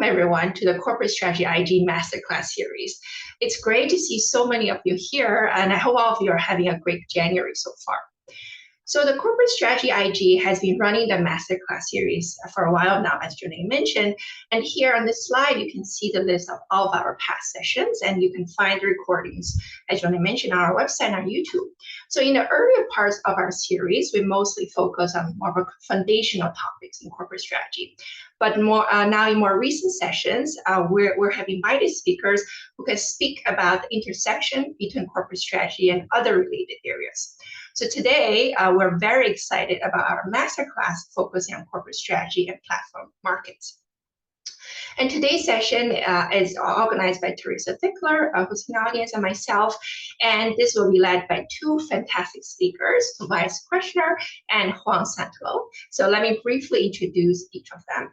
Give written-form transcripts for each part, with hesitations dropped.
everyone to the Corporate Strategy IG Masterclass series. It's great to see so many of you here, and I hope all of you are having a great January so far. So the Corporate Strategy IG has been running the Masterclass series for a while now, as Julie mentioned. And here on this slide, you can see the list of all of our past sessions, and you can find the recordings, as Julie mentioned, on our website and on YouTube. So in the earlier parts of our series, we mostly focus on more of foundational topics in corporate strategy. But now in more recent sessions, we have invited speakers who can speak about the intersection between corporate strategy and other related areas. So today, we're very excited about our masterclass focusing on corporate strategy and platform markets. And today's session is organized by Teresa, Dickler, who's in the audience, and myself. And this will be led by two fantastic speakers, Tobias Kretschmer and Juan Santaló. So let me briefly introduce each of them.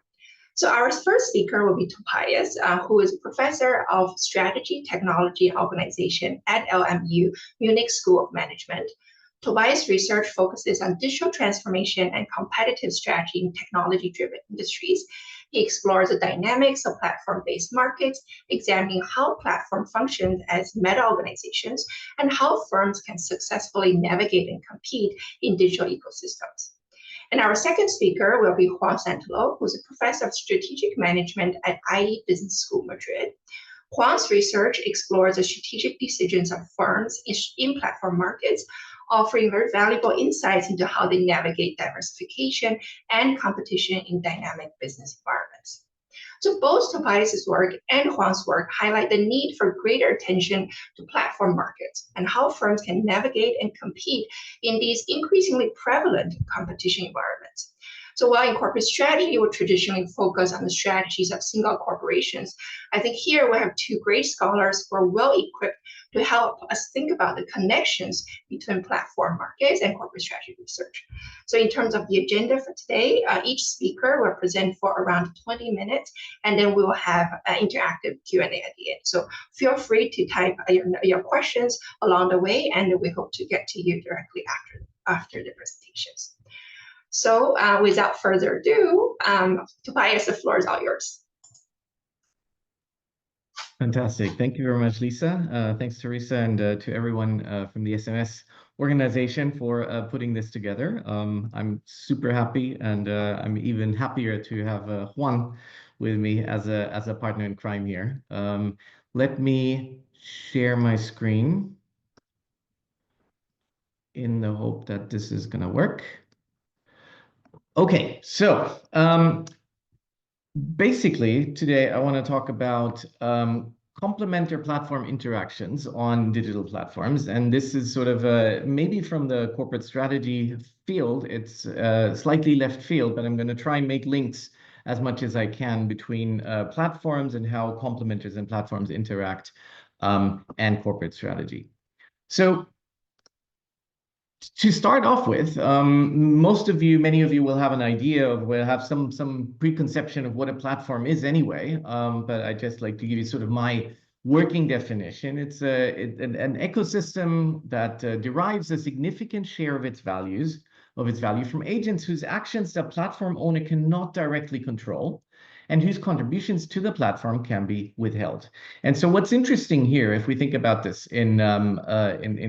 So our first speaker will be Tobias, who is a professor of strategy, technology, and organization at LMU Munich School of Management. Tobias' research focuses on digital transformation and competitive strategy in technology-driven industries. He explores the dynamics of platform-based markets, examining how platform functions as meta-organizations and how firms can successfully navigate and compete in digital ecosystems. And our second speaker will be Juan Santaló, who's a professor of strategic management at IE Business School, Madrid. Juan's research explores the strategic decisions of firms in platform markets, offering very valuable insights into how they navigate diversification and competition in dynamic business environments. So both Tobias' work and Juan's work highlight the need for greater attention to platform markets and how firms can navigate and compete in these increasingly prevalent competition environments. So while in corporate strategy, we traditionally focus on the strategies of single corporations, I think here we have two great scholars who are well equipped to help us think about the connections between platform markets and corporate strategy research. So in terms of the agenda for today, each speaker will present for around 20 minutes, and then we will have an interactive Q&A at the end. So feel free to type your questions along the way, and we hope to get to you directly after the presentations. So without further ado, Tobias, the floor is all yours. Fantastic. Thank you very much, Lisa. Thanks, Teresa, and to everyone from the SMS organization for putting this together. I'm super happy, and I'm even happier to have Juan with me as a partner in crime here. Let me share my screen in the hope that this is going to work. Okay, so basically today I want to talk about complementary platform interactions on digital platforms, and this is sort of maybe from the corporate strategy field. It's slightly left field, but I'm going to try and make links as much as I can between platforms and how complementers and platforms interact and corporate strategy. So to start off with, many of you will have an idea of, will have some preconception of what a platform is anyway, but I just like to give you sort of my working definition. It's an ecosystem that derives a significant share of its value from agents whose actions the platform owner cannot directly control, and whose contributions to the platform can be withheld. And so what's interesting here, if we think about this in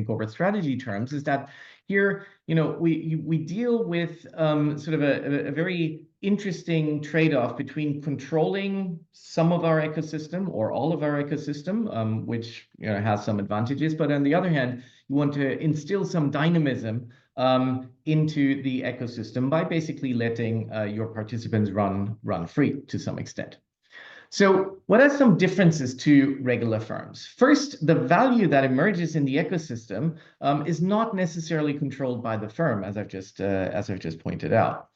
corporate strategy terms, is that here, we deal with sort of a very interesting trade-off between controlling some of our ecosystem or all of our ecosystem, which has some advantages, but on the other hand, you want to instill some dynamism into the ecosystem by basically letting your participants run free to some extent. So what are some differences to regular firms? First, the value that emerges in the ecosystem is not necessarily controlled by the firm, as I've just pointed out.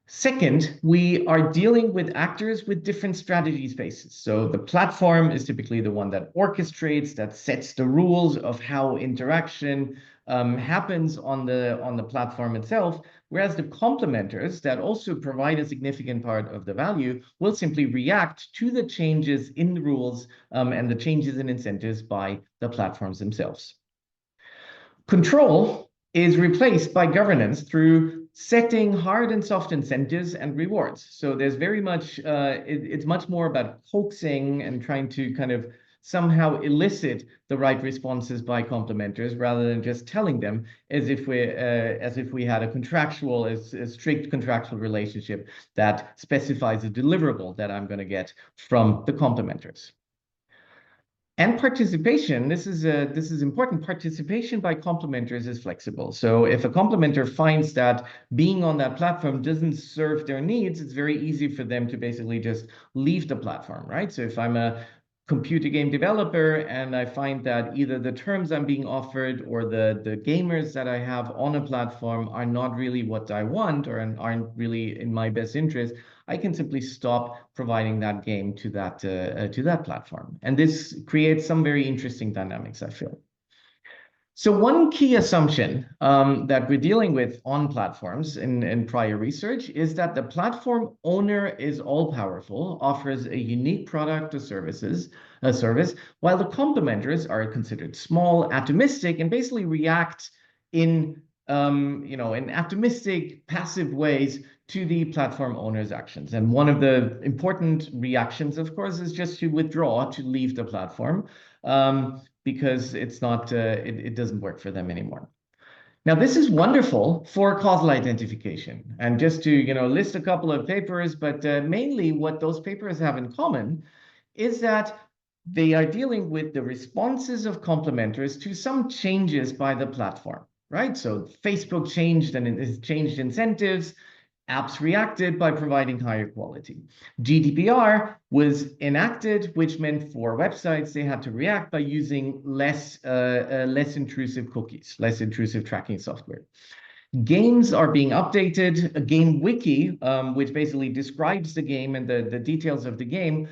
Second, we are dealing with actors with different strategy spaces. So the platform is typically the one that orchestrates, that sets the rules of how interaction happens on the platform itself, whereas the complementers that also provide a significant part of the value will simply react to the changes in the rules and the changes in incentives by the platforms themselves. Control is replaced by governance through setting hard and soft incentives and rewards. So there's very much, it's much more about coaxing and trying to kind of somehow elicit the right responses by complementers rather than just telling them as if we had a strict contractual relationship that specifies a deliverable that I'm going to get from the complementers. And participation, this is important. Participation by complementers is flexible. So if a complementer finds that being on that platform doesn't serve their needs, it's very easy for them to basically just leave the platform, right? So if I'm a computer game developer and I find that either the terms I'm being offered or the gamers that I have on a platform are not really what I want or aren't really in my best interest, I can simply stop providing that game to that platform. And this creates some very interesting dynamics, I feel. So one key assumption that we're dealing with on platforms in prior research is that the platform owner is all-powerful, offers a unique product or service, while the complementers are considered small, atomistic, and basically react in atomistic, passive ways to the platform owner's actions. And one of the important reactions, of course, is just to withdraw, to leave the platform. Because it's not, it doesn't work for them anymore. Now, this is wonderful for causal identification. And just to, list a couple of papers, but mainly what those papers have in common is that they are dealing with the responses of complementers to some changes by the platform, right? So Facebook changed and it changed incentives. Apps reacted by providing higher quality. GDPR was enacted, which meant for websites, they had to react by using less intrusive cookies, less intrusive tracking software. Games are being updated. A game wiki, which basically describes the game and the details of the game,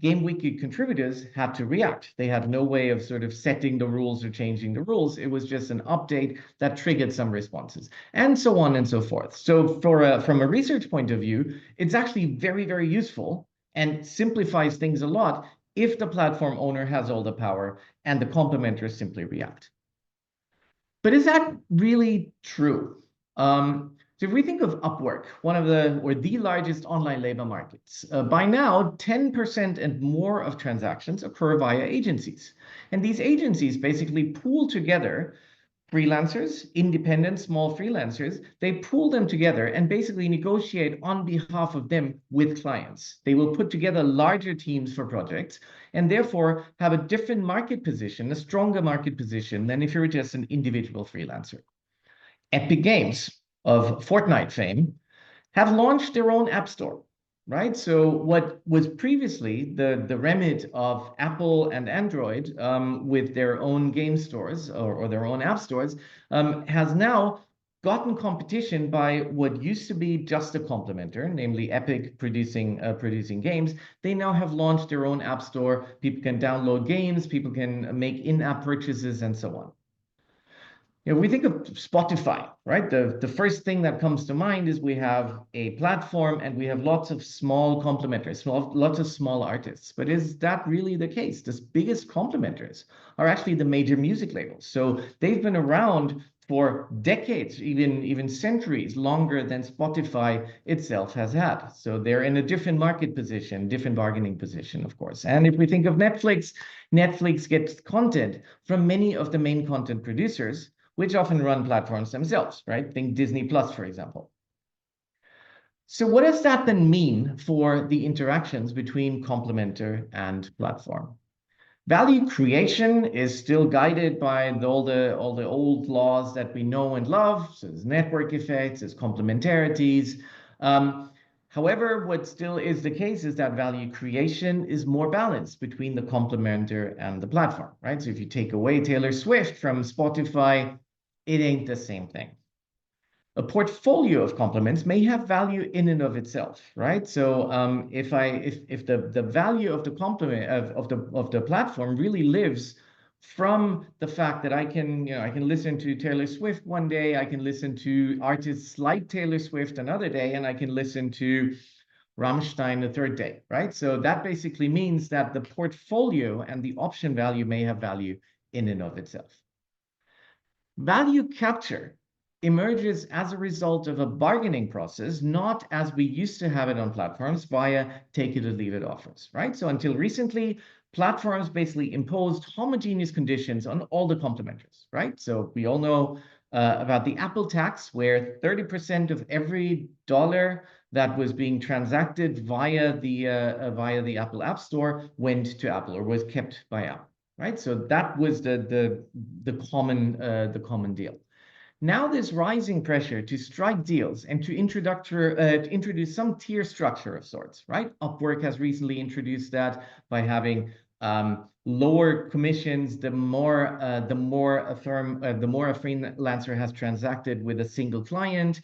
Game Wiki contributors had to react. They had no way of sort of setting the rules or changing the rules. It was just an update that triggered some responses, and so on and so forth. So from a research point of view, it's actually very, very useful and simplifies things a lot if the platform owner has all the power and the complementers simply react. But is that really true? So if we think of Upwork, one of the largest online labor markets, by now, 10% and more of transactions occur via agencies. And these agencies basically pool together freelancers, independent small freelancers. They pool them together and basically negotiate on behalf of them with clients. They will put together larger teams for projects and therefore have a different market position, a stronger market position than if you're just an individual freelancer. Epic Games of Fortnite fame have launched their own app store, right? So what was previously the remit of Apple and Android with their own game stores or their own app stores has now gotten competition by what used to be just a complementer, namely Epic producing games. They now have launched their own app store. People can download games, people can make in-app purchases, and so on. We think of Spotify, right? The first thing that comes to mind is we have a platform and we have lots of small complementers, lots of small artists. But is that really the case? The biggest complementers are actually the major music labels. So they've been around for decades, even centuries, longer than Spotify itself has had. So they're in a different market position, different bargaining position, of course. And if we think of Netflix, Netflix gets content from many of the main content producers, which often run platforms themselves, right? Think Disney Plus, for example. So what does that then mean for the interactions between complementer and platform? Value creation is still guided by all the old laws that we know and love. So there's network effects, there's complementarities. However, what still is the case is that value creation is more balanced between the complementer and the platform, right? So if you take away Taylor Swift from Spotify, it ain't the same thing. A portfolio of complements may have value in and of itself, right? So if the value of the complement of the platform really lives from the fact that I can listen to Taylor Swift one day, I can listen to artists like Taylor Swift another day, and I can listen to Rammstein the third day, right? So that basically means that the portfolio and the option value may have value in and of itself. Value capture emerges as a result of a bargaining process, not as we used to have it on platforms via take it or leave it offers, right? So until recently, platforms basically imposed homogeneous conditions on all the complementors, right? So we all know about the Apple tax, where 30% of every dollar that was being transacted via the Apple App Store went to Apple or was kept by Apple, right? So that was the common deal. Now there's rising pressure to strike deals and to introduce some tier structure of sorts, right? Upwork has recently introduced that by having lower commissions the more a freelancer has transacted with a single client.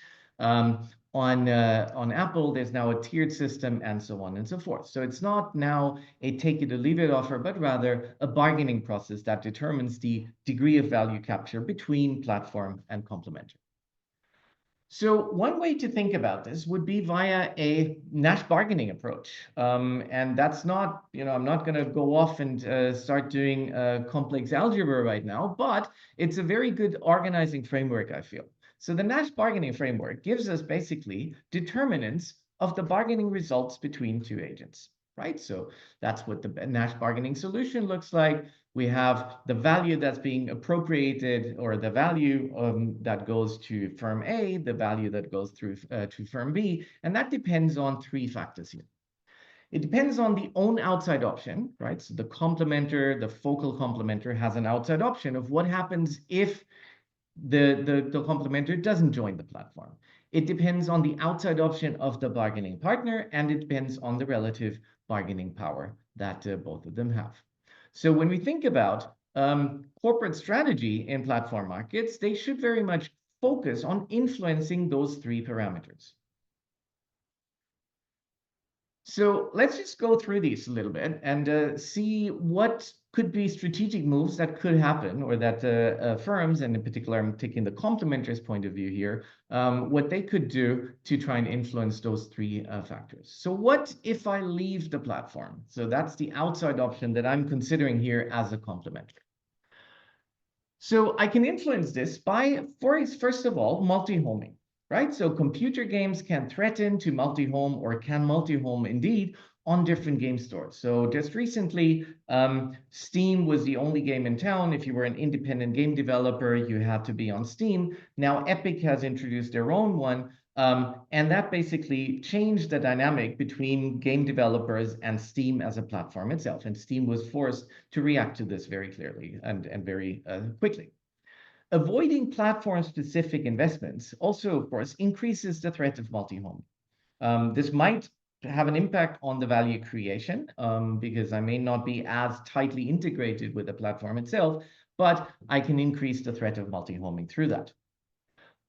On Apple, there's now a tiered system and so on and so forth. So it's not now a take it or leave it offer, but rather a bargaining process that determines the degree of value capture between platform and complementary. So one way to think about this would be via a Nash bargaining approach. And that's not, I'm not going to go off and start doing complex algebra right now, but it's a very good organizing framework, I feel. So the Nash bargaining framework gives us basically determinants of the bargaining results between two agents, right? So that's what the Nash bargaining solution looks like. We have the value that's being appropriated, or the value that goes to firm A, the value that goes through to firm B, and that depends on three factors here. It depends on the own outside option, right? So the complementer, the focal complementer, has an outside option of what happens if the complementer doesn't join the platform. It depends on the outside option of the bargaining partner, and it depends on the relative bargaining power that both of them have. So when we think about corporate strategy in platform markets, they should very much focus on influencing those three parameters. So let's just go through these a little bit and see what could be strategic moves that could happen, or that firms, and in particular, I'm taking the complementers point of view here, what they could do to try and influence those three factors. So what if I leave the platform? So that's the outside option that I'm considering here as a complementer. So I can influence this by, first of all, multi-homing. Right? So computer games can threaten to multi-home, or can multi-home indeed, on different game stores. So just recently, Steam was the only game in town. If you were an independent game developer, you had to be on Steam. Now Epic has introduced their own one, and that basically changed the dynamic between game developers and Steam as a platform itself. And Steam was forced to react to this very clearly and very quickly. Avoiding platform-specific investments also, of course, increases the threat of multi-home. This might have an impact on the value creation because I may not be as tightly integrated with the platform itself, but I can increase the threat of multi-homing through that.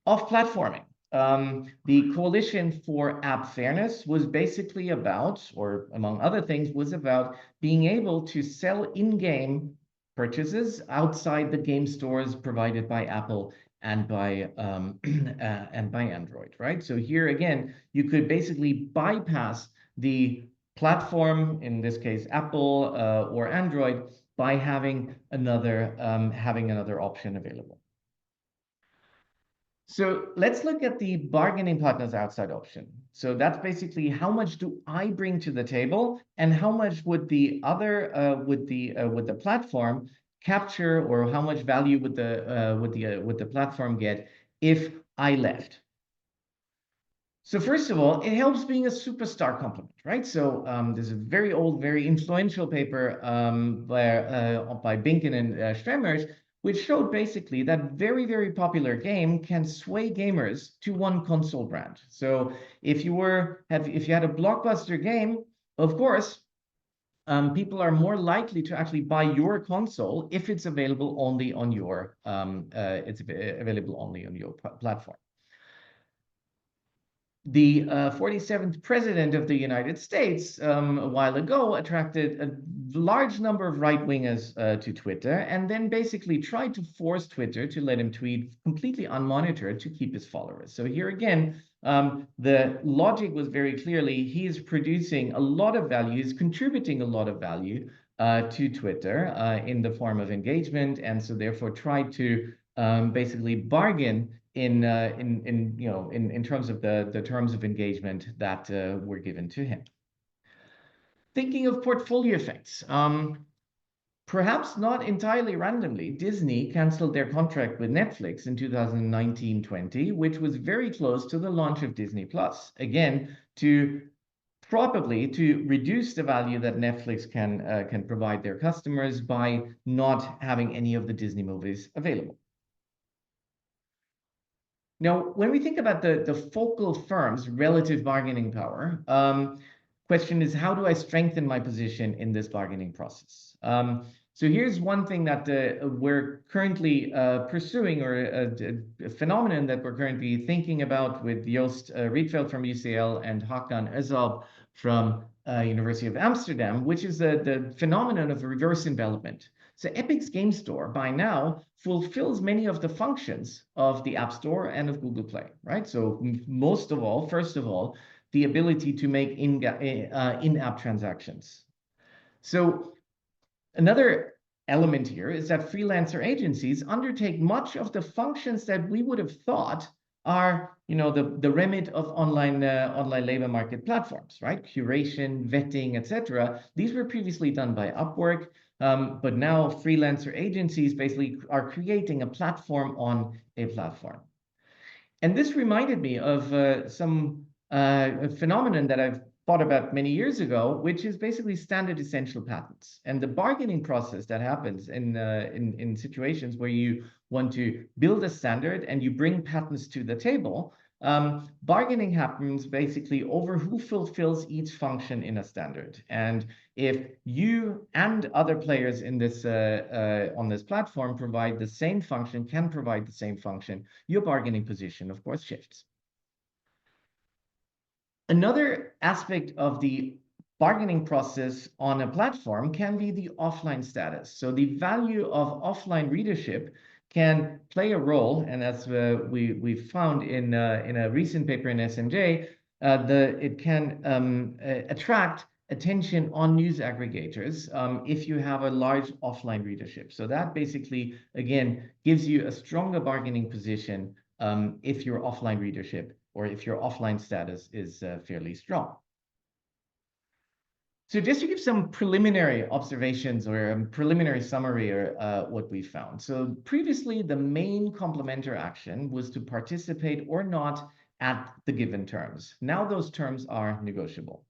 Off-platforming. The Coalition for App Fairness was basically about, or among other things, was about being able to sell in-game purchases outside the game stores provided by Apple and by Android, right? So here again, you could basically bypass the platform, in this case Apple or Android, by having another option available. So let's look at the bargaining partner's outside option. So that's basically how much do I bring to the table, and how much would the other would the platform capture, or how much value would the platform get if I left. So first of all, it helps being a superstar complement, right? So there's a very old, very influential paper by Binken and Stremmers, which showed basically that very, very popular game can sway gamers to one console brand. So if you had a blockbuster game, of course, people are more likely to actually buy your console if it's available only on your platform. The 47th president of the United States a while ago attracted a large number of right-wingers to Twitter, and then basically tried to force Twitter to let him tweet completely unmonitored to keep his followers. So here again, the logic was very clearly, he's producing a lot of value, he's contributing a lot of value to Twitter in the form of engagement, and so therefore tried to basically bargain in terms of the terms of engagement that were given to him. Thinking of portfolio effects, perhaps not entirely randomly, Disney canceled their contract with Netflix in 2019-20, which was very close to the launch of Disney Plus. Again, probably to reduce the value that Netflix can provide their customers by not having any of the Disney movies available. Now, when we think about the focal firm's relative bargaining power, question is, how do I strengthen my position in this bargaining process? So here's one thing that we're currently pursuing, or a phenomenon that we're currently thinking about with Joost Rietveld from UCL and Hakan Özal from University of Amsterdam, which is the phenomenon of reverse envelopment. So Epic's Game Store by now fulfills many of the functions of the App Store and of Google Play, right? So first of all, the ability to make in-app transactions. So another element here is that freelancer agencies undertake much of the functions that we would have thought are, the remit of online labor market platforms, right? Curation, vetting, etc. These were previously done by Upwork, but now freelancer agencies basically are creating a platform on a platform. And this reminded me of a phenomenon that I've thought about many years ago, which is basically standard essential patents. And the bargaining process that happens in situations where you want to build a standard and you bring patents to the table, bargaining happens basically over who fulfills each function in a standard. And if you and other players in this on this platform can provide the same function, your bargaining position, of course, shifts. Another aspect of the bargaining process on a platform can be the offline status. So the value of offline readership can play a role, and as we found in a recent paper in SNJ, it can attract attention on news aggregators if you have a large offline readership. So that basically, again, gives you a stronger bargaining position if your offline readership or if your offline status is fairly strong. So just to give some preliminary observations or a preliminary summary or what we found. So previously, the main complementor action was to participate or not at the given terms. Now those terms are negotiable.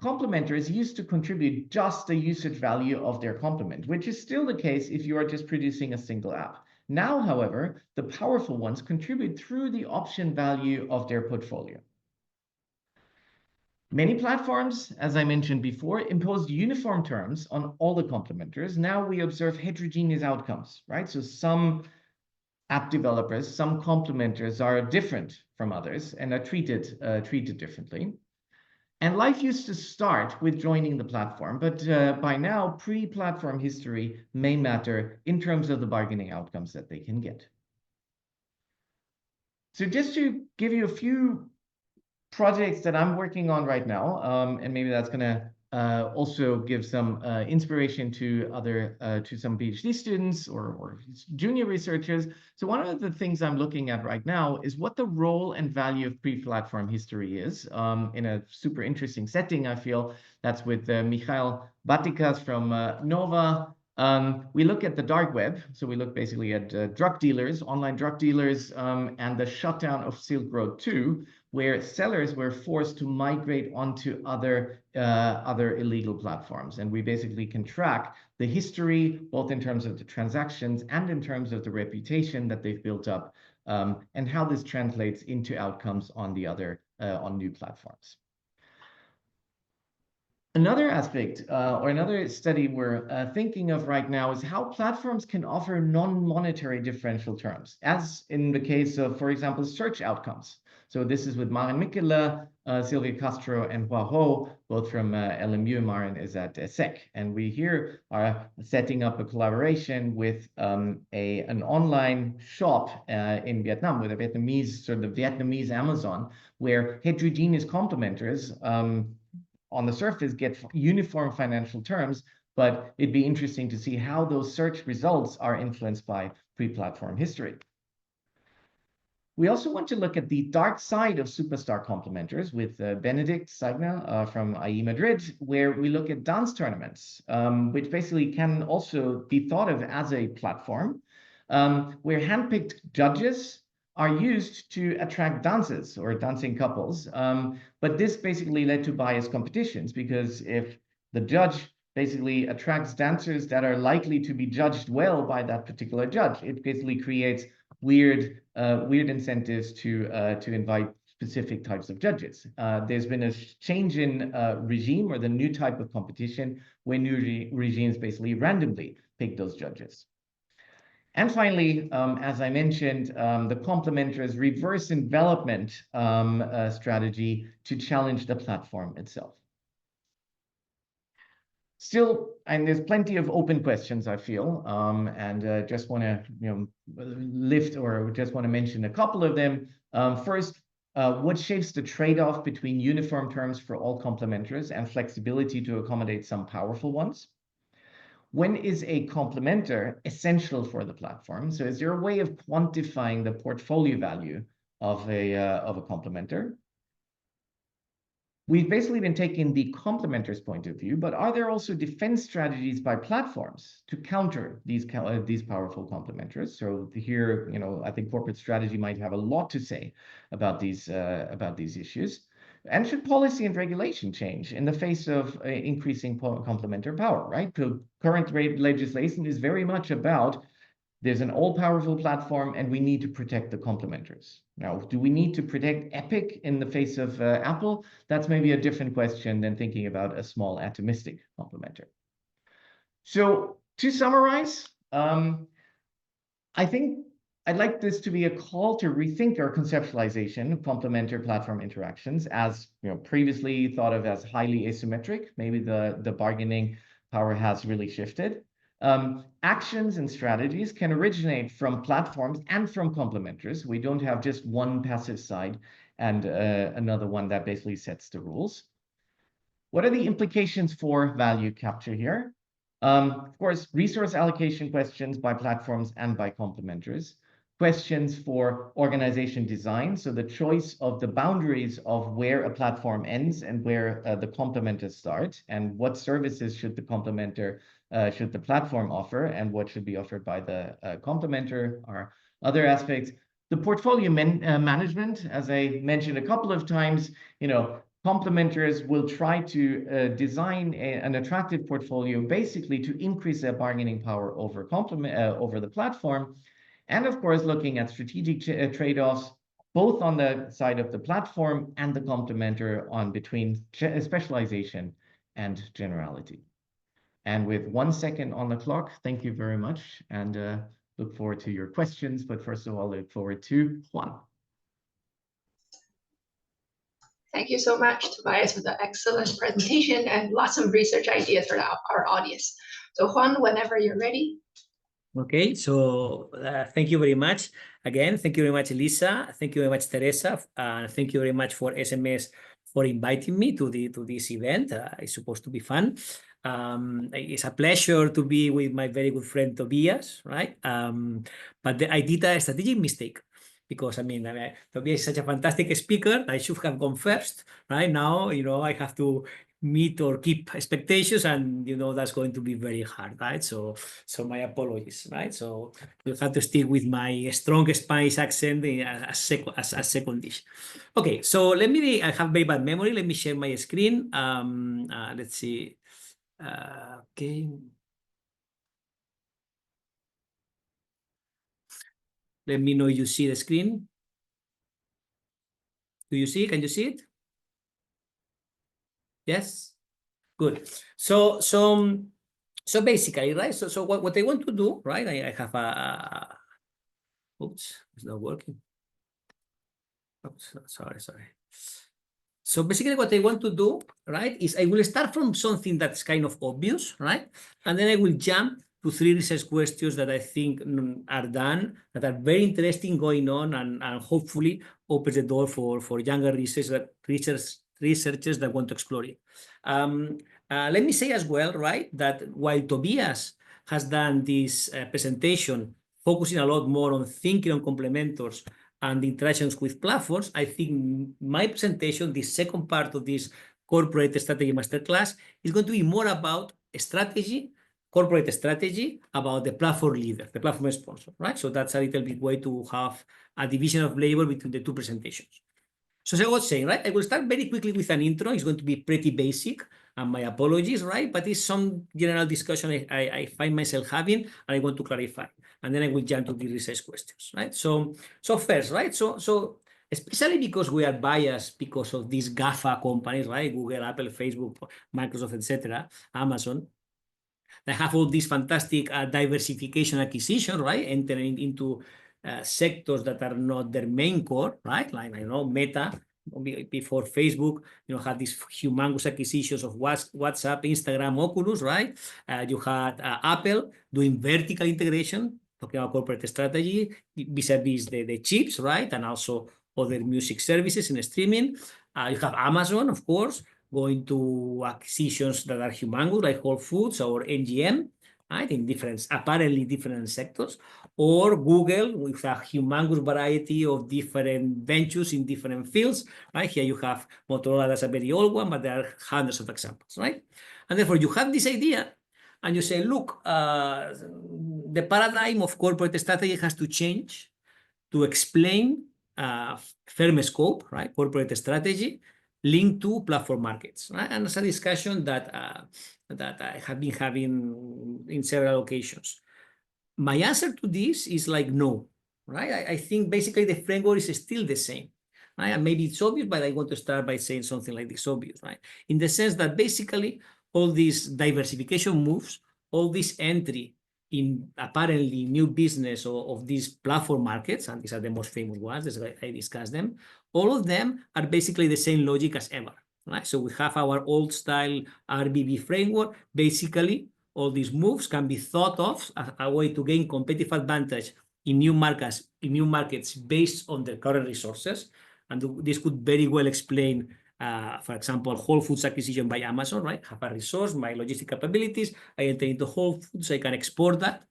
Complementors used to contribute just the usage value of their complement, which is still the case if you are just producing a single app. Now, however, the powerful ones contribute through the option value of their portfolio. Many platforms, as I mentioned before, imposed uniform terms on all the complementors. Now we observe heterogeneous outcomes, right? So some app developers, some complementors are different from others and are treated differently. And life used to start with joining the platform, but by now, pre-platform history may matter in terms of the bargaining outcomes that they can get. So just to give you a few projects that I'm working on right now, and maybe that's going to also give some inspiration to some PhD students or junior researchers. So one of the things I'm looking at right now is what the role and value of pre-platform history is in a super interesting setting, I feel. That's with Michael Batikas from Nova. We look at the dark web. So we look basically at drug dealers, online drug dealers, and the shutdown of Silk Road 2, where sellers were forced to migrate onto other illegal platforms. And we basically can track the history, both in terms of the transactions and in terms of the reputation that they've built up, and how this translates into outcomes on new platforms. Another aspect or another study we're thinking of right now is how platforms can offer non-monetary differential terms, as in the case of, for example, search outcomes. So this is with Maren Mikkela, Silvia Castro, and Hua Ho, both from LMU. Maren is at ESSEC. And we here are setting up a collaboration with an online shop in Vietnam with a Vietnamese Amazon, where heterogeneous complementors on the surface get uniform financial terms, but it'd be interesting to see how those search results are influenced by pre-platform history. We also want to look at the dark side of superstar complementors with Benedict Sagna from IE Madrid, where we look at dance tournaments, which basically can also be thought of as a platform, where handpicked judges are used to attract dancers or dancing couples. But this basically led to biased competitions, because if the judge basically attracts dancers that are likely to be judged well by that particular judge, it basically creates weird incentives to invite specific types of judges. There's been a change in regime, or the new type of competition, where new regimes basically randomly pick those judges. And finally, as I mentioned, the complementor's reverse envelopment strategy to challenge the platform itself. Still, and there's plenty of open questions, I feel, and just want to lift, or just want to mention a couple of them. First, what shapes the trade-off between uniform terms for all complementors and flexibility to accommodate some powerful ones? When is a complementor essential for the platform? So is there a way of quantifying the portfolio value of a complementor? We've basically been taking the complementor's point of view, but are there also defense strategies by platforms to counter these powerful complementors? So here, I think corporate strategy might have a lot to say about these issues. And should policy and regulation change in the face of increasing complementary power, right? So current legislation is very much about, there's an all-powerful platform and we need to protect the complementors. Now, do we need to protect Epic in the face of Apple? That's maybe a different question than thinking about a small atomistic complementer. So to summarize, I think I'd like this to be a call to rethink our conceptualization of complementary platform interactions, as previously thought of as highly asymmetric. Maybe the bargaining power has really shifted. Actions and strategies can originate from platforms and from complementors. We don't have just one passive side and another one that basically sets the rules. What are the implications for value capture here? Of course, resource allocation questions by platforms and by complementors. Questions for organization design, so the choice of the boundaries of where a platform ends and where the complementors start, and what services should the complementer, should the platform offer, and what should be offered by the complementer, are other aspects. The portfolio management, as I mentioned a couple of times, complementors will try to design an attractive portfolio, basically to increase their bargaining power over the platform. And of course, looking at strategic trade-offs, both on the side of the platform and the complementer, on between specialization and generality. And with 1 second on the clock, thank you very much, and look forward to your questions. But first of all, look forward to Juan. Thank you so much, Tobias, for the excellent presentation and lots of research ideas for our audience. So Juan, whenever you're ready. Okay, so thank you very much. Again, thank you very much, Lisa. Thank you very much, Teresa. And thank you very much for SMS for inviting me to this event. It's supposed to be fun. It's a pleasure to be with my very good friend, Tobias, right? But I did a strategic mistake, because, Tobias is such a fantastic speaker. I should have gone first, right? Now, I have to meet or keep expectations, and that's going to be very hard, right? So my apologies, right? So you'll have to stick with my strong Spanish accent as second dish. Okay, so I have very bad memory. Let me share my screen. Let's see. Okay. Let me know you see the screen. Do you see? Can you see it? Yes. Good. So basically, right? So what I want to do, right? I have a oops, it's not working. Oops, sorry. So basically what I want to do, right, is I will start from something that's kind of obvious, right? And then I will jump to 3 research questions that I think are done, that are very interesting going on, and hopefully opens the door for younger researchers that want to explore it. Let me say as well, right, that while Tobias has done this presentation focusing a lot more on thinking on complementors and the interactions with platforms, I think my presentation, the second part of this corporate strategy masterclass, is going to be more about strategy, corporate strategy, about the platform leader, the platform sponsor, right? So that's a little bit way to have a division of labor between the two presentations. So as I was saying, right, I will start very quickly with an intro. It's going to be pretty basic, and my apologies, right? But it's some general discussion I find myself having, and I want to clarify. And then I will jump to the research questions, right? So first, right? So especially because we are biased because of these GAFA companies, right? Google, Apple, Facebook, Microsoft, etc., Amazon. They have all these fantastic diversification acquisition, right? Entering into sectors that are not their main core, right? Like, I know, Meta, before Facebook, had these humongous acquisitions of WhatsApp, Instagram, Oculus, right? You had Apple doing vertical integration, talking about corporate strategy, vis-a-vis the chips, right? And also other music services in streaming. You have Amazon, of course, going to acquisitions that are humongous, like Whole Foods or NGM, right, in apparently different sectors, or Google with a humongous variety of different ventures in different fields, right? Here you have Motorola, that's a very old one, but there are hundreds of examples, right? And therefore you have this idea, and you say, look, the paradigm of corporate strategy has to change to explain firm scope, right, corporate strategy, linked to platform markets, right? And it's a discussion that I have been having in several occasions. My answer to this is like no, right? I think basically the framework is still the same, right? And maybe it's obvious, but I want to start by saying something like this obvious, right? In the sense that basically all these diversification moves, all this entry in apparently new business of these platform markets, and these are the most famous ones, as I discussed them, all of them are basically the same logic as ever, right? So we have our old style RBB framework. Basically, all these moves can be thought of as a way to gain competitive advantage in new markets based on their current resources. And this could very well explain, for example, Whole Foods acquisition by Amazon, right? Have a resource, my logistic capabilities, I enter into Whole Foods, I can export that,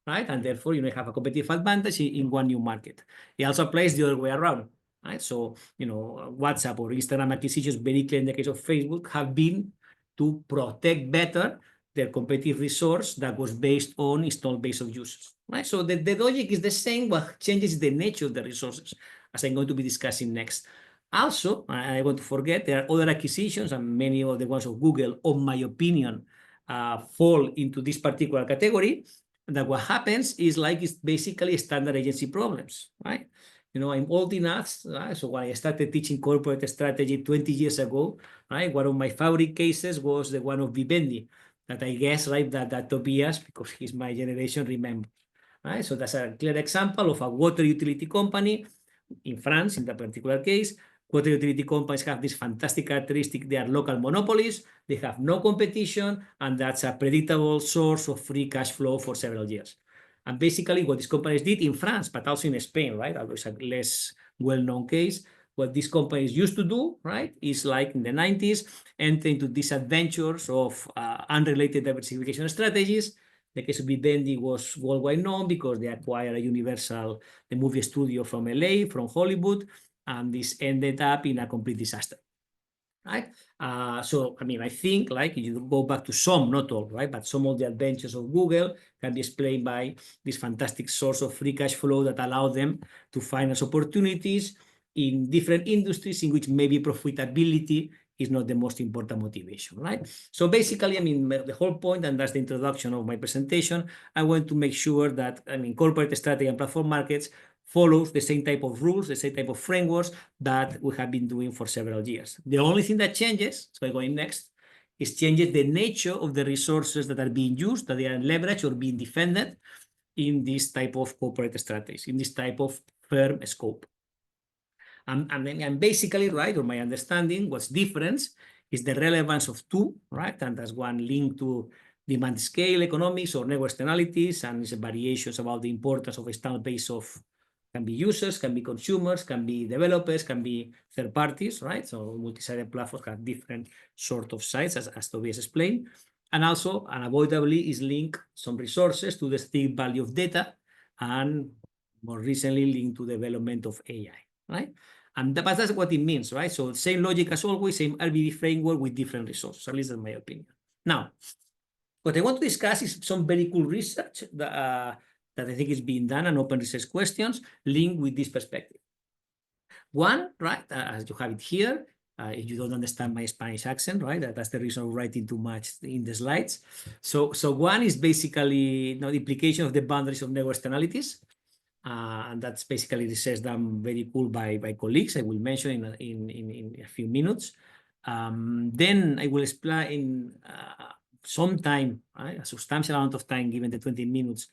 right? And therefore, have a competitive advantage in one new market. It also applies the other way around, right? So, WhatsApp or Instagram acquisitions, very clear in the case of Facebook, have been to protect better their competitive resource that was based on installed base of users, right? So the logic is the same, what changes the nature of the resources, as I'm going to be discussing next. Also, I want to forget, there are other acquisitions, and many of the ones of Google, in my opinion, fall into this particular category, that what happens is it's basically standard agency problems, right? I'm old enough, right? So when I started teaching corporate strategy 20 years ago, right, one of my favorite cases was the one of Vivendi, that I guess, right, that Tobias, because he's my generation, remembers, right? So that's a clear example of a water utility company in France, in that particular case. Water utility companies have this fantastic characteristic. They are local monopolies. They have no competition, and that's a predictable source of free cash flow for several years. And basically what these companies did in France, but also in Spain, right, although it's a less well-known case, what these companies used to do, right, is like in the 90s, enter into these adventures of unrelated diversification strategies. The case of Vivendi was worldwide known because they acquired a Universal, the movie studio from LA, from Hollywood, and this ended up in a complete disaster, right? So, I think, you go back to some, not all, right, but some of the adventures of Google can be explained by this fantastic source of free cash flow that allowed them to finance opportunities in different industries in which maybe profitability is not the most important motivation, right? So basically, the whole point, and that's the introduction of my presentation, I want to make sure that, corporate strategy and platform markets follows the same type of rules, the same type of frameworks that we have been doing for several years. The only thing that changes, so I'm going next, is changes the nature of the resources that are being used, that they are leveraged or being defended in this type of corporate strategies, in this type of firm scope. And basically, right, or my understanding, what's different is the relevance of two, right? And that's one linked to demand scale economics or network externalities, and it's variations about the importance of a installed base of, can be users, can be consumers, can be developers, can be third parties, right? So multi-sided platforms have different sort of sites, as Tobias explained. And also, unavoidably, is linked some resources to the still value of data and more recently linked to development of AI, right? And but that's what it means, right? So same logic as always, same RBD framework with different resources, at least in my opinion. Now, what I want to discuss is some very cool research that I think is being done and open research questions linked with this perspective. One, right, as you have it here, if you don't understand my Spanish accent, right, that's the reason I'm writing too much in the slides. So one is basically the implication of the boundaries of network externalities. And that's basically research done very cool by colleagues. I will mention in a few minutes. Then I will explain some time, right, a substantial amount of time, given the 20 minutes,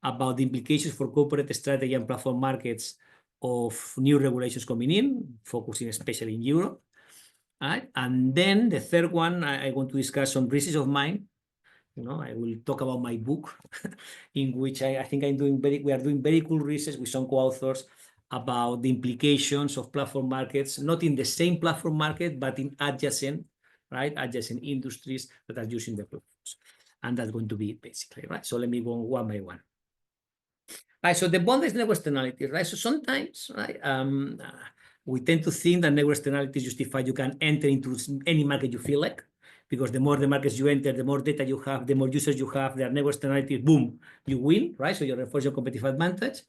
about the implications for corporate strategy and platform markets of new regulations coming in, focusing especially in Europe. Right? And then the third one, I want to discuss some research of mine. I will talk about my book, in which I think we are doing very cool research with some co-authors about the implications of platform markets, not in the same platform market, but in adjacent industries that are using the platforms. And that's going to be it, basically, right? So let me go one by one. Right, so the boundaries network externalities, right? So sometimes, right, we tend to think that network externalities justify you can enter into any market you feel like, because the more the markets you enter, the more data you have, the more users you have, their network externalities, boom, you win, right? So you reinforce your competitive advantage.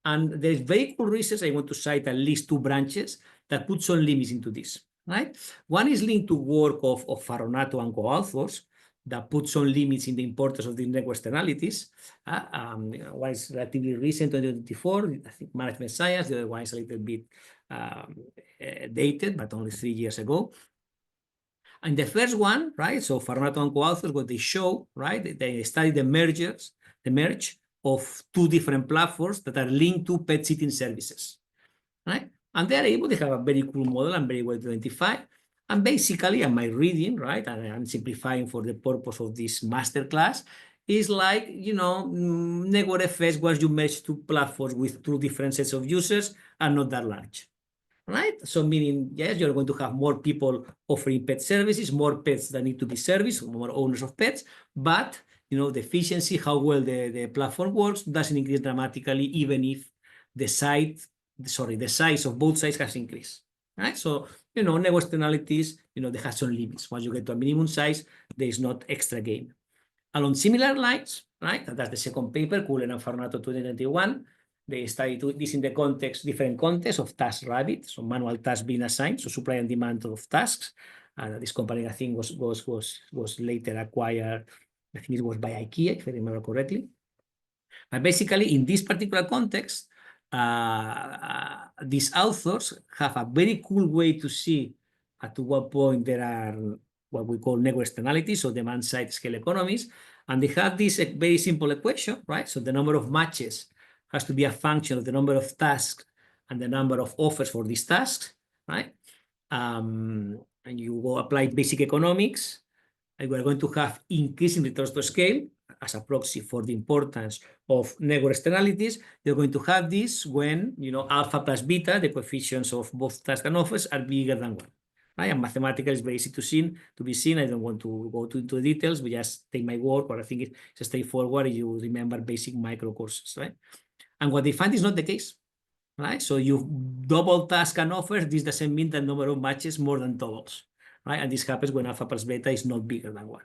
And there's very cool research. I want to cite at least two branches that put some limits into this, right? One is linked to work of Faronato and co-authors that put some limits in the importance of the network externalities. One is relatively recent, 2024, I think management science. The other one is a little bit dated, but only 3 years ago. And the first one, right, so Faronato and co-authors, what they show, right, they study the merge of two different platforms that are linked to pet sitting services, right? And they are able to have a very cool model and very well identified. And basically, my reading, right, and I'm simplifying for the purpose of this masterclass, is like, network effects once you merge two platforms with two different sets of users are not that large, right? So meaning, yes, you're going to have more people offering pet services, more pets that need to be serviced, more owners of pets, but, the efficiency, how well the platform works doesn't increase dramatically, even if the size of both sides has increased, right? So, network externalities, they have some limits. Once you get to a minimum size, there is not extra gain. Along similar lines, right? That's the second paper, Cullen and Faronato 2021. They studied this in the different contexts of TaskRabbit, so manual tasks being assigned, so supply and demand of tasks. This company, I think, was later acquired. I think it was by IKEA, if I remember correctly. But basically, in this particular context, these authors have a very cool way to see at what point there are what we call network externalities, so demand-side scale economies. And they have this very simple equation, right? So the number of matches has to be a function of the number of tasks and the number of offers for these tasks, right? And you go apply basic economics, and we're going to have increasing returns to scale as a proxy for the importance of network externalities. You're going to have this when, alpha plus beta, the coefficients of both tasks and offers, are bigger than 1. Right? And mathematical is very easy to be seen. I don't want to go into the details, but just take my word, but I think it's straightforward. You remember basic micro courses, right? And what they find is not the case, right? So you double task and offers. This doesn't mean the number of matches more than doubles, right? And this happens when alpha plus beta is not bigger than 1.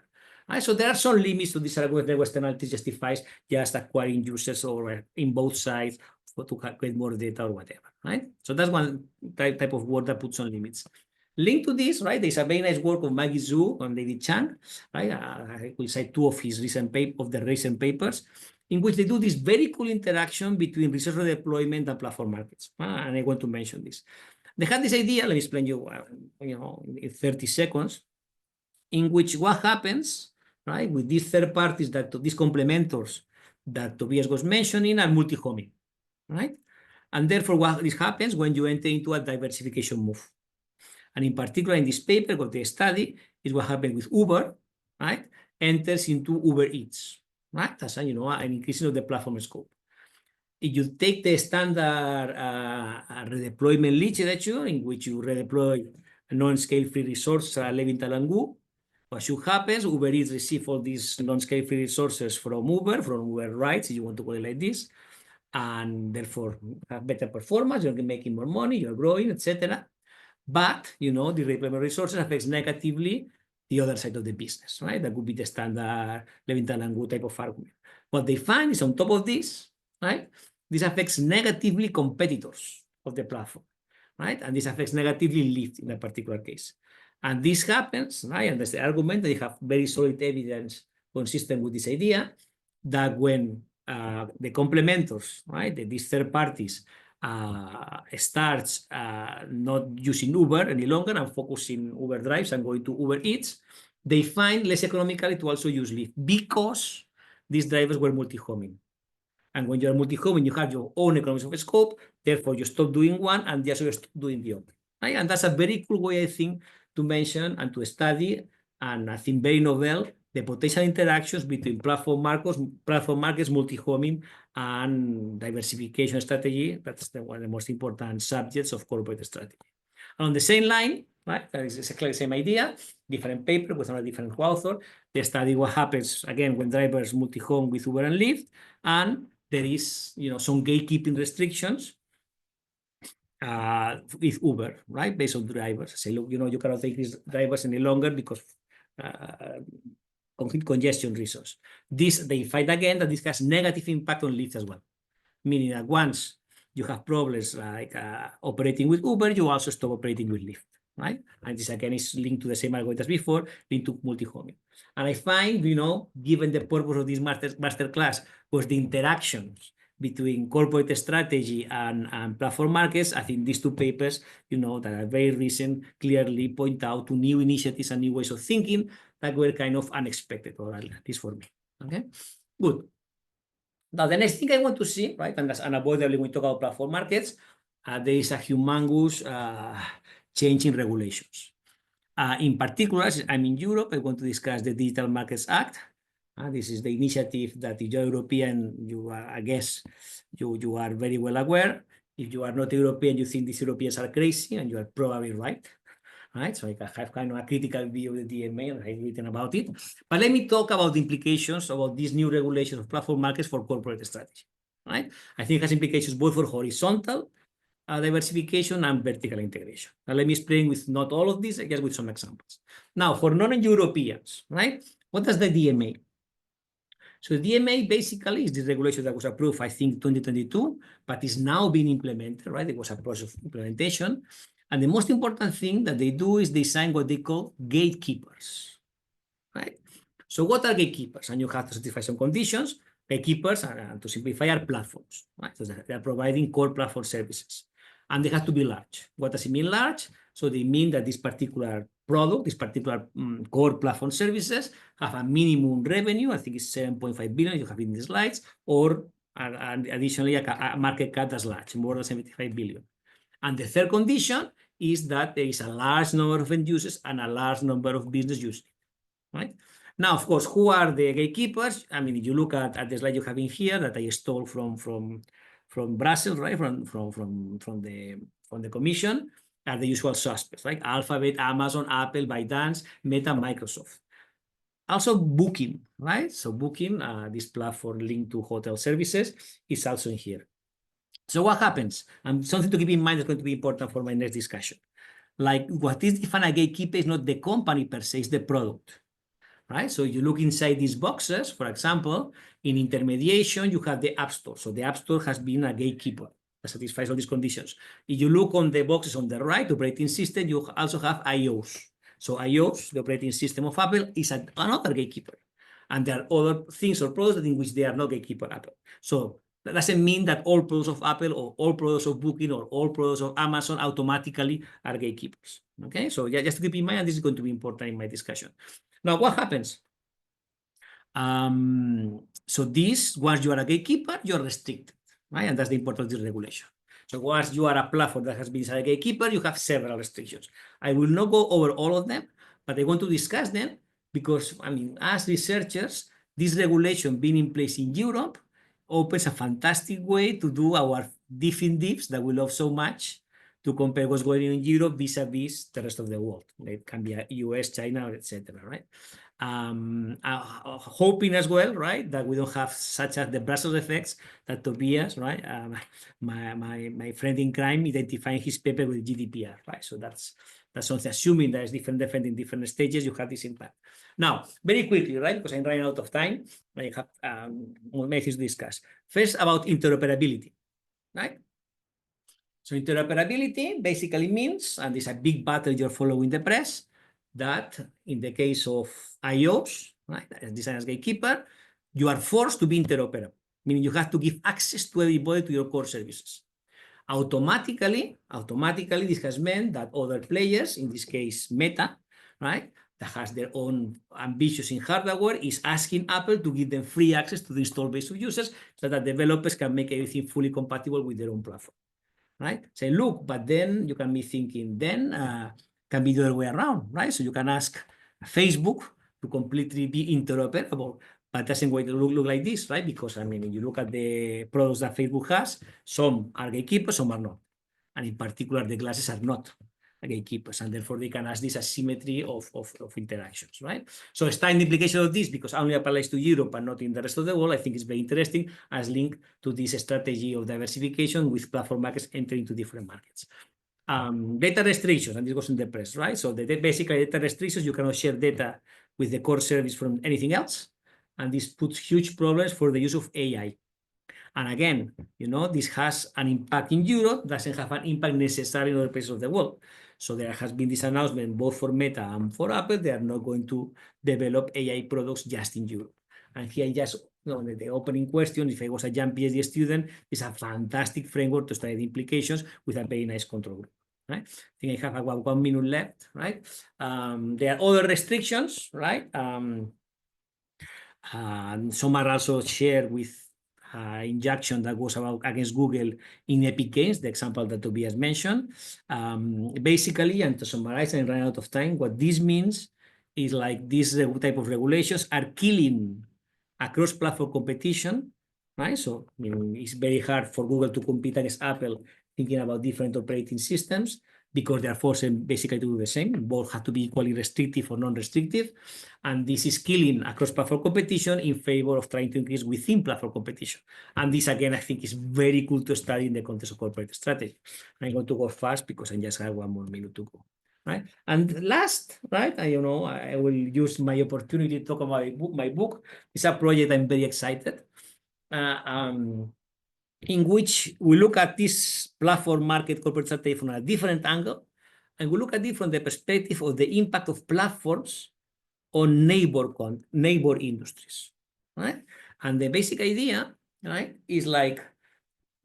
Right? So there are some limits to this argument. Network externalities justifies just acquiring users or in both sides to get more data or whatever, right? So that's one type of work that puts some limits. Linked to this, right, there's a very nice work of Maggie Zhu and David Chang, right? I will cite two of his recent papers, in which they do this very cool interaction between resource deployment and platform markets. And I want to mention this. They had this idea, let me explain you, in 30 seconds, in which what happens, right, with these third parties, these complementors that Tobias was mentioning are multi-homing, right? And therefore, what this happens when you enter into a diversification move. And in particular, in this paper, what they study is what happened with Uber, right? Enters into Uber Eats, right? That's an increase of the platform scope. If you take the standard redeployment literature, in which you redeploy non-scale-free resources, Levinthal and Wu, what should happen, Uber Eats receive all these non-scale-free resources from Uber rides, if you want to call it like this. and therefore have better performance, you're making more money, you're growing, etc. But, the redeployment resources affects negatively the other side of the business, right? That would be the standard Levitan and Wood type of argument. What they find is on top of this, right? This affects negatively competitors of the platform, right? And this affects negatively Lyft in a particular case. And this happens, right? And that's the argument that you have very solid evidence consistent with this idea that when the complementors, right, these third parties starts not using Uber any longer and focusing Uber drives and going to Uber Eats, they find less economically to also use Lyft because these drivers were multi-homing. And when you're multi-homing, you have your own economies of scope, therefore you stop doing one and just you stop doing the other. Right? And that's a very cool way, I think, to mention and to study, and I think very novel, the potential interactions between platform markets, multi-homing, and diversification strategy. That's one of the most important subjects of corporate strategy. And on the same line, right, that is exactly the same idea, different paper with a different author. They study what happens, again, when drivers multi-home with Uber and Lyft, and there is, some gatekeeping restrictions with Uber, right, based on drivers. Say, look, you cannot take these drivers any longer because congestion reasons. They find again that this has negative impact on Lyft as well, meaning that once you have problems like operating with Uber, you also stop operating with Lyft, right? And this again is linked to the same argument as before, linked to multi-homing. And I find, given the purpose of this masterclass was the interactions between corporate strategy and platform markets, I think these two papers, that are very recent, clearly point out to new initiatives and new ways of thinking that were kind of unexpected, or at least for me. Okay, good. Now, the next thing I want to see, right, and that's unavoidably when we talk about platform markets, there is a humongous change in regulations. In particular, as I'm in Europe, I want to discuss the Digital Markets Act. This is the initiative that if you're European, I guess you are very well aware. If you are not European, you think these Europeans are crazy, and you are probably right. Right? So I have kind of a critical view of the DMA, and I've written about it. But let me talk about the implications about these new regulations of platform markets for corporate strategy. Right? I think it has implications both for horizontal diversification and vertical integration. Now, let me explain with not all of this, I guess with some examples. Now, for non-Europeans, right? What does the DMA? So the DMA basically is the regulation that was approved, I think, 2022, but is now being implemented, right? It was a process of implementation. And the most important thing that they do is they sign what they call gatekeepers, right? So what are gatekeepers? And you have to satisfy some conditions. Gatekeepers are, to simplify, are platforms, right? So they are providing core platform services. And they have to be large. What does it mean large? So they mean that this particular product, this particular core platform services have a minimum revenue, I think it's 7.5 billion, you have in the slides, or additionally a market cap that's large, more than 75 billion. And the third condition is that there is a large number of end users and a large number of business users, right? Now, of course, who are the gatekeepers? I mean, if you look at the slide you have in here that I stole from Brussels, right? From the Commission, are the usual suspects, right? Alphabet, Amazon, Apple, ByteDance, Meta, Microsoft. Also Booking, right? So Booking, this platform linked to hotel services, is also in here. So what happens? And something to keep in mind is going to be important for my next discussion. Like what is defined a gatekeeper is not the company per se, it's the product, right? So you look inside these boxes, for example, in intermediation, you have the App Store. So the App Store has been a gatekeeper that satisfies all these conditions. If you look on the boxes on the right, operating system, you also have iOS. So iOS, the operating system of Apple, is another gatekeeper. And there are other things or products in which they are not gatekeeper Apple. So that doesn't mean that all products of Apple or all products of Booking or all products of Amazon automatically are gatekeepers. Okay, so yeah, just to keep in mind, and this is going to be important in my discussion. Now, what happens? So this, once you are a gatekeeper, you're restricted, right? And that's the importance of the regulation. So once you are a platform that has been a gatekeeper, you have several restrictions. I will not go over all of them, but I want to discuss them because, I mean, as researchers, this regulation being in place in Europe opens a fantastic way to do our diff in diffs that we love so much, to compare what's going on in Europe vis-a-vis the rest of the world. It can be US, China, etc. Right? Hoping as well, right, that we don't have such as the Brussels effects that Tobias, right, my friend in crime, identifying his paper with GDPR, right? So that's something, assuming there's different in different stages, you have this impact. Now, very quickly, right, because I'm running out of time, I have many things to discuss. First, about interoperability, right? So interoperability basically means, and it's a big battle you're following the press, that in the case of IOs, right, as design as gatekeeper, you are forced to be interoperable, meaning you have to give access to everybody to your core services. Automatically, this has meant that other players, in this case Meta, right, that has their own ambitions in hardware, is asking Apple to give them free access to the install base of users so that developers can make everything fully compatible with their own platform. Right? Say, look, but then you can be thinking, then can be the other way around, right? So you can ask Facebook to completely be interoperable, but it doesn't quite look like this, right? Because, I mean, you look at the products that Facebook has, some are gatekeepers, some are not. And in particular, the glasses are not gatekeepers, and therefore they can ask this asymmetry of interactions, right? So a standard implication of this, because only applies to Europe and not in the rest of the world, I think is very interesting as linked to this strategy of diversification with platform markets entering into different markets. Data restrictions, and this was in the press, right? So basically data restrictions, you cannot share data with the core service from anything else, and this puts huge problems for the use of AI. And again, you know, this has an impact in Europe, doesn't have an impact necessarily in other places of the world. So there has been this announcement both for Meta and for Apple, they are not going to develop AI products just in Europe. And here just, you know, the opening question, if I was a young PhD student, is a fantastic framework to study the implications with a very nice control group. Right? I think I have about 1 minute left, right? There are other restrictions, right? Some are also shared with injunction that was about against Google in Epic Games, the example that Tobias mentioned. Basically, and to summarize and run out of time, what this means is like these type of regulations are killing across platform competition, right? So I mean, it's very hard for Google to compete against Apple thinking about different operating systems, because they are forced basically to do the same. Both have to be equally restrictive or non-restrictive. And this is killing across platform competition in favor of trying to increase within platform competition. And this, again, I think is very cool to study in the context of corporate strategy. I'm going to go fast because I just have 1 more minute to go. Right? And last, right, I will use my opportunity to talk about my book. It's a project I'm very excited. In which we look at this platform market corporate strategy from a different angle, and we look at it from the perspective of the impact of platforms on neighbor industries, right? And the basic idea, right, is like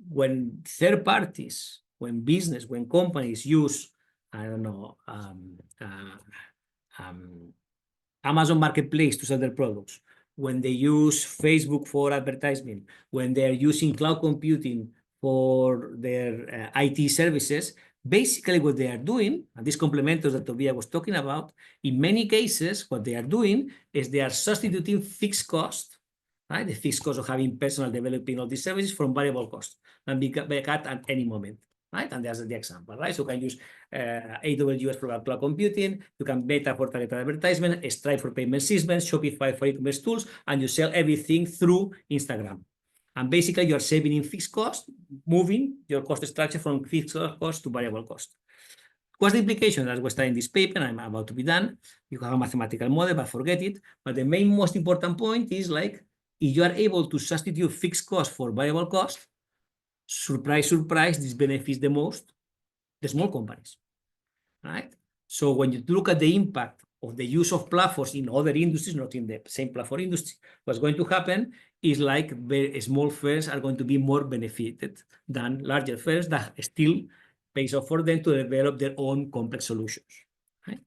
when third parties, when companies use, I don't know, Amazon Marketplace to sell their products, when they use Facebook for advertisement, when they're using cloud computing for their IT services, basically what they are doing, and these complementors that Tobias was talking about, in many cases, what they are doing is they are substituting fixed cost, right? The fixed cost of having personnel developing all these services from variable cost and be cut at any moment. Right? And that's the example, right? So you can use AWS for cloud computing, you can Meta for targeted advertisement, Stripe for payment systems, Shopify for e-commerce tools, and you sell everything through Instagram. And basically you're saving in fixed cost, moving your cost structure from fixed cost to variable cost. What's the implication? As we study in this paper, I'm about to be done. You have a mathematical model, but forget it. But the most important point is like, if you are able to substitute fixed cost for variable cost, surprise, surprise, this benefits the most the small companies, right? So when you look at the impact of the use of platforms in other industries, not in the same platform industry, what's going to happen is like very small firms are going to be more benefited than larger firms that still pays off for them to develop their own complex solutions, right?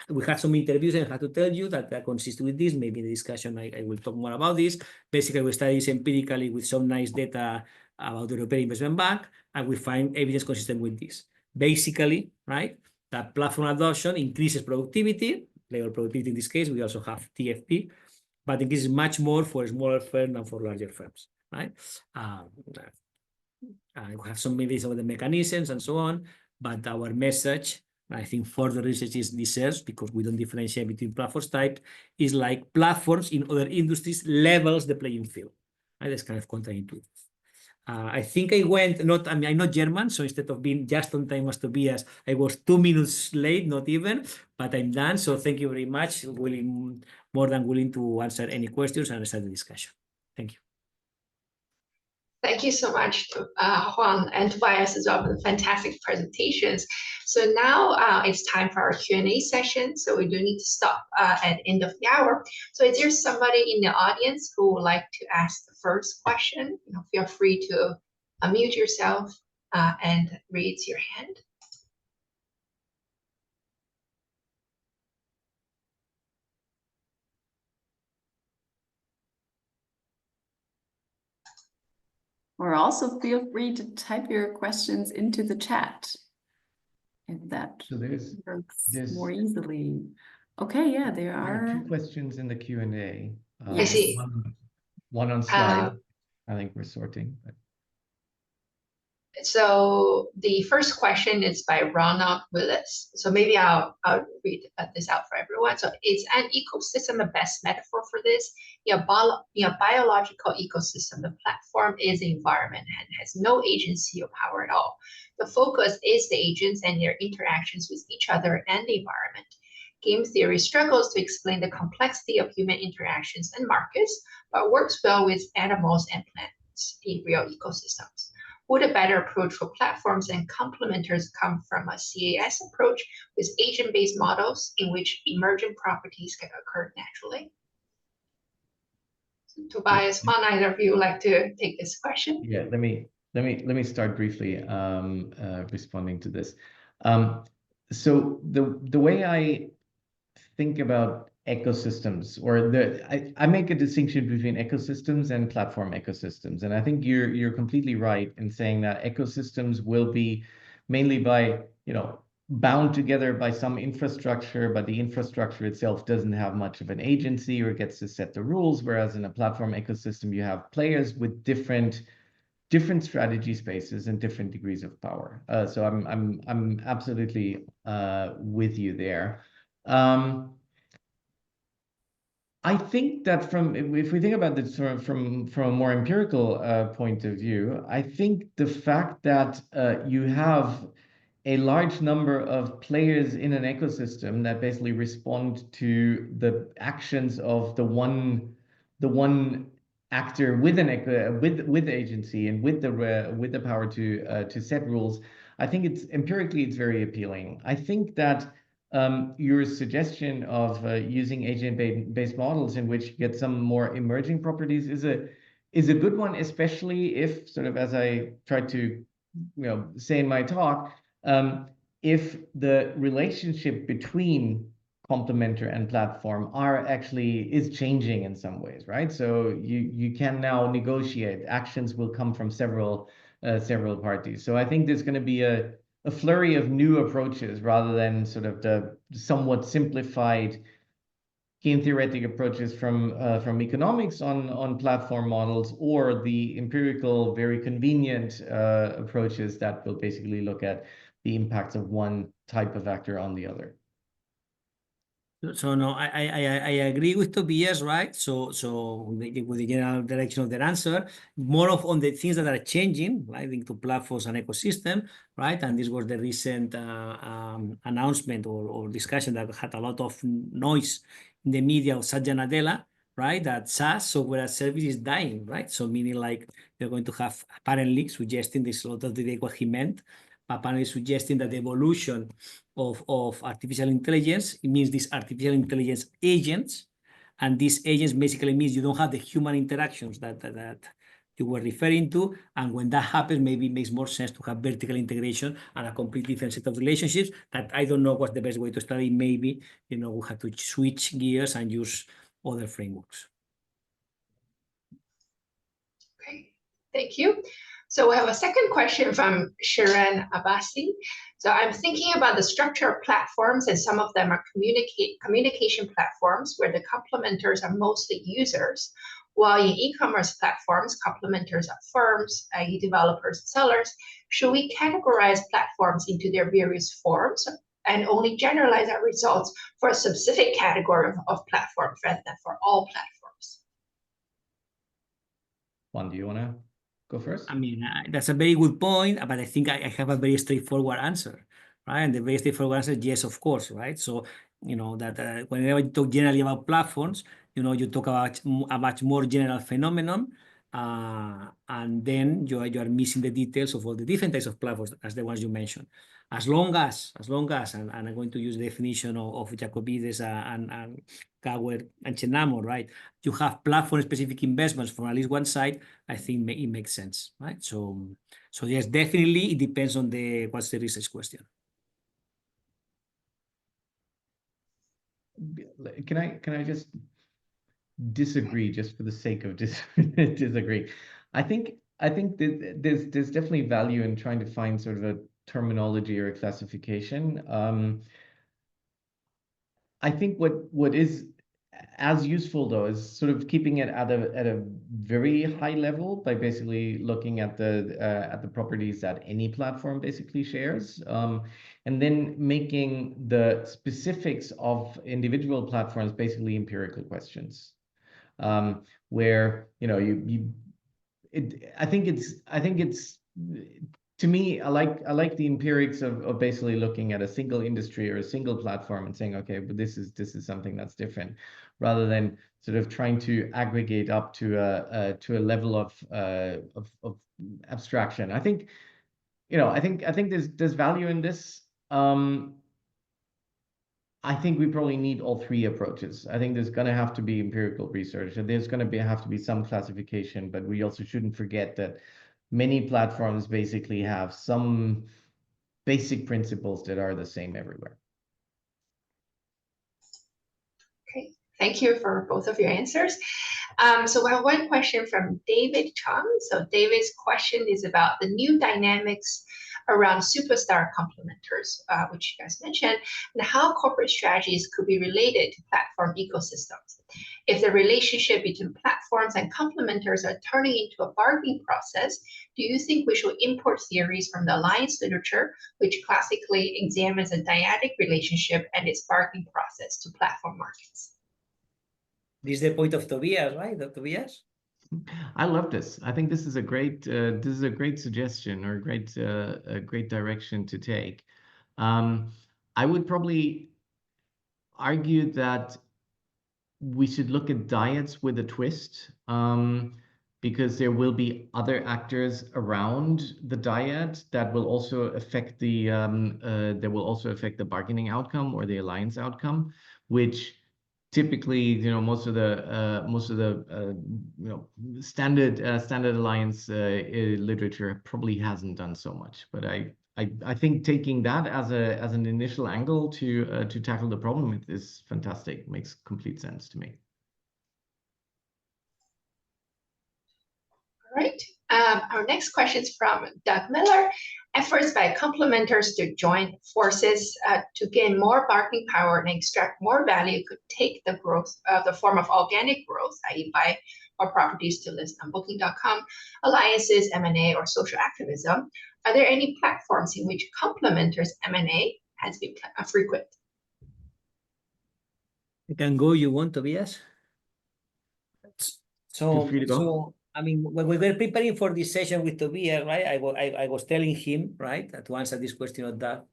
We had some interviews and I have to tell you that consist with this. Maybe in the discussion I will talk more about this. Basically, we study this empirically with some nice data about the European Investment Bank, and we find evidence consistent with this. Basically, right, that platform adoption increases productivity, labor productivity in this case. We also have TFP, but it is much more for smaller firms than for larger firms, right? We have some evidence of the mechanisms and so on. but our message, I think further research is deserves, because we don't differentiate between platforms type, is like platforms in other industries levels the playing field. Right? That's kind of counterintuitive. I think I went, I'm not German, so instead of being just on time as Tobias, I was 2 minutes late, not even, but I'm done. So thank you very much. More than willing to answer any questions and start the discussion. Thank you. Thank you so much to Juan and Tobias as well for the fantastic presentations. So now it's time for our Q&A session. So we do need to stop at the end of the hour. So is there somebody in the audience who would like to ask the first question? Feel free to unmute yourself and raise your hand. Or also feel free to type your questions into the chat if that works more easily. Okay, yeah, there are 2 questions in the Q&A. I see. One on slide. I think we're sorting. So the first question is by Ronald Willis. So maybe I'll read this out for everyone. So is an ecosystem the best metaphor for this? Biological ecosystem, the platform is the environment and has no agency or power at all. The focus is the agents and their interactions with each other and the environment. Game theory struggles to explain the complexity of human interactions and markets, but works well with animals and plants in real ecosystems. Would a better approach for platforms and complementors come from a CAS approach with agent-based models in which emergent properties can occur naturally? So, Tobias, Juan, either of you would like to take this question? Yeah, let me start briefly responding to this. So the way I think about ecosystems, or I make a distinction between ecosystems and platform ecosystems, and I think you're completely right in saying that ecosystems will be mainly by bound together by some infrastructure, but the infrastructure itself doesn't have much of an agency or gets to set the rules, whereas in a platform ecosystem you have players with different strategy spaces and different degrees of power. So I'm absolutely with you there. I think that if we think about this from a more empirical point of view, I think the fact that you have a large number of players in an ecosystem that basically respond to the actions of the one actor with with agency and with the power to set rules, I think it's very appealing. I think that your suggestion of using agent-based models in which you get some more emerging properties is a good one, especially if, sort of as I tried to say in my talk, if the relationship between complementer and platform is changing in some ways, right? So you can now negotiate. Actions will come from several parties. So I think there's going to be a flurry of new approaches rather than sort of the somewhat simplified game theoretic approaches from economics on platform models, or the empirical, very convenient approaches that will basically look at the impacts of one type of actor on the other. So no, I agree with Tobias, right? So with the general direction of their answer, more of on the things that are changing, right, into platforms and ecosystem, right? And this was the recent announcement or discussion that had a lot of noise in the media of Satya Nadella, right? That SaaS, software as service, is dying, right? So meaning like they're going to have apparently suggesting this, a lot of the what he meant, apparently suggesting that the evolution of artificial intelligence, it means these artificial intelligence agents, and these agents basically means you don't have the human interactions that you were referring to, and when that happens, maybe it makes more sense to have vertical integration and a completely different set of relationships that I don't know what's the best way to study. Maybe we have to switch gears and use other frameworks. Okay, thank you. So we have a second question from Shiran Abbasi. So I'm thinking about the structure of platforms, and some of them are communication platforms where the complementors are mostly users, While in e-commerce platforms, complementors are firms, i.e. developers and sellers, should we categorize platforms into their various forms and only generalize our results for a specific category of platforms rather than for all platforms? Juan, do you want to go first? I mean, that's a very good point, but I think I have a very straightforward answer, right? And the very straightforward answer is yes, of course, right? So, you know, that whenever you talk generally about platforms, you know, you talk about a much more general phenomenon, and then you are missing the details of all the different types of platforms as the ones you mentioned. As long as, and I'm going to use the definition of Jacobides and Cower and Chenamo, right? You have platform-specific investments from at least one side. I think it makes sense, right? So yes, definitely it depends on what's the research question. Can I just disagree just for the sake of disagree? I think there's definitely value in trying to find sort of a terminology or a classification. I think what is as useful though is sort of keeping it at a very high level by basically looking at the properties that any platform basically shares, and then making the specifics of individual platforms basically empirical questions, where you know I think it's to me, I like the empirics of basically looking at a single industry or a single platform and saying, okay, but this is something that's different, rather than sort of trying to aggregate up to a level of abstraction. I think, you know, I think there's value in this. I think we probably need all three approaches. I think there's going to have to be empirical research, and there's going to have to be some classification, but we also shouldn't forget that many platforms basically have some basic principles that are the same everywhere. Okay, thank you for both of your answers. So we have one question from David Chung. So David's question is about the new dynamics around superstar complementors, which you guys mentioned, and how corporate strategies could be related to platform ecosystems. If the relationship between platforms and complementors are turning into a bargaining process, do you think we should import theories from the alliance literature, which classically examines a dyadic relationship and its bargaining process to platform markets? This is the point of Tobias, right, Tobias? I love this. I think this is a great suggestion, or a great direction to take. I would probably argue that we should look at dyads with a twist, because there will be other actors around the dyad that will also affect the bargaining outcome or the alliance outcome, which typically, you know, most of the you know, standard alliance literature probably hasn't done so much. But I think taking that as an initial angle to tackle the problem is fantastic. Makes complete sense to me. All right. Our next question is from Doug Miller. Efforts by complementors to join forces to gain more bargaining power and extract more value could take the form of organic growth, i.e. buy more properties to list on Booking.com, alliances, M&A, or social activism. Are there any platforms in which complementors M&A has been frequent? You can go, you want, Tobias? Feel free to go. I mean, when we were preparing for this session with Tobias, right, I was telling him, right, to answer this question of that,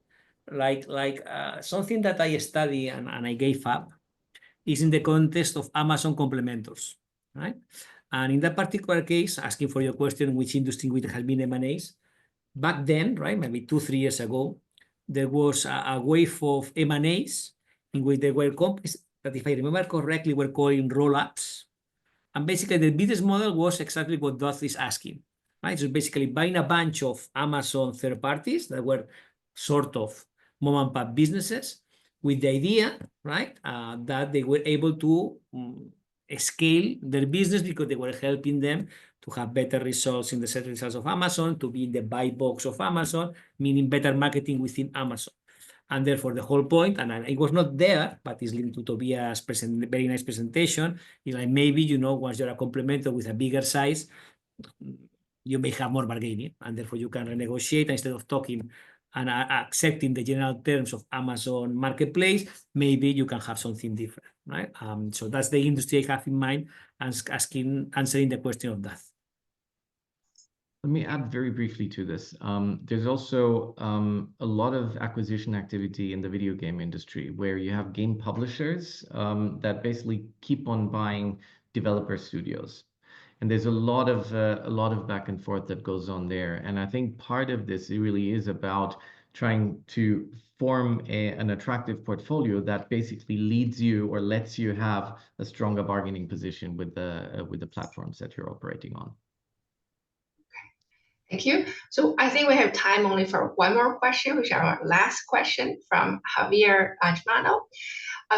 like something that I study and I gave up is in the context of Amazon complementors, right? And in that particular case, asking for your question, which industry which has been M&As, back then, right, maybe 2-3 years ago, there was a wave of M&As in which there were companies that, if I remember correctly, were calling roll-ups. And basically, the business model was exactly what Doth is asking, right? So basically buying a bunch of Amazon third parties that were sort of mom and pop businesses with the idea, right, that they were able to scale their business because they were helping them to have better results in the search results of Amazon, to be in the buy box of Amazon, meaning better marketing within Amazon. And therefore, the whole point, and it was not there, but it's linked to Tobias' very nice presentation, is like maybe, you know, once you're a complementor with a bigger size, you may have more bargaining, and therefore you can renegotiate instead of talking and accepting the general terms of Amazon Marketplace. Maybe you can have something different, right? So that's the industry I have in mind, and answering the question of that. Let me add very briefly to this. There's also a lot of acquisition activity in the video game industry where you have game publishers that basically keep on buying developer studios. And there's a lot of back and forth that goes on there. And I think part of this really is about trying to form an attractive portfolio that basically leads you or lets you have a stronger bargaining position with the platforms that you're operating on. Thank you. So I think we have time only for one more question, which is our last question from Javier Ajmano.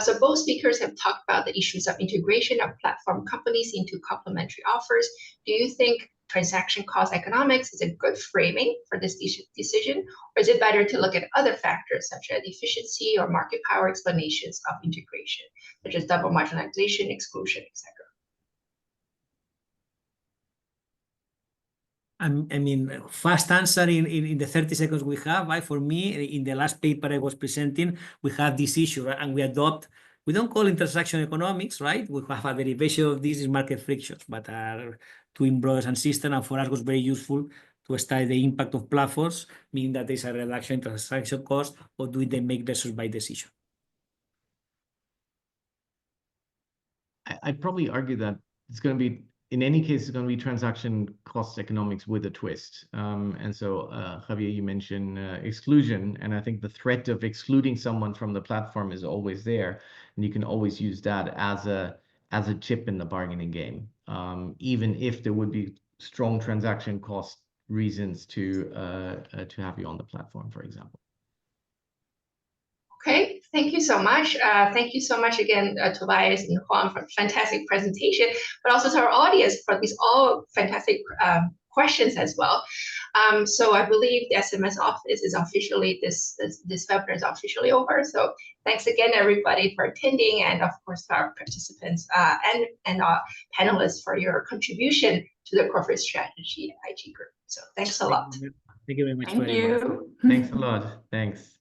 So both speakers have talked about the issues of integration of platform companies into complementary offers. Do you think transaction cost economics is a good framing for this decision, or is it better to look at other factors such as efficiency or market power explanations of integration, such as double marginalization, exclusion, etc.? I mean, fast answer in the 30 seconds we have, right? For me, in the last paper I was presenting, we have this issue, right? And we don't call it transaction economics, right? We have a derivation of this is market frictions, but are twin brothers and sisters, and for us it was very useful to study the impact of platforms, meaning that there's a reduction in transaction cost, or do they make versus buy decision? I'd probably argue that it's going to be, in any case, it's going to be transaction cost economics with a twist. And so, Javier, you mentioned exclusion, and I think the threat of excluding someone from the platform is always there, and you can always use that as a chip in the bargaining game, even if there would be strong transaction cost reasons to have you on the platform, for example. Okay, thank you so much. Thank you so much again, Tobias and Juan, for a fantastic presentation, but also to our audience for these all fantastic questions as well. So I believe the SMS office is officially, this webinar is officially over. So thanks again, everybody, for attending, and of course, our participants and our panelists for your contribution to the corporate strategy IG group. So thanks a lot. Thank you very much. Thank you. Thanks a lot. Thanks.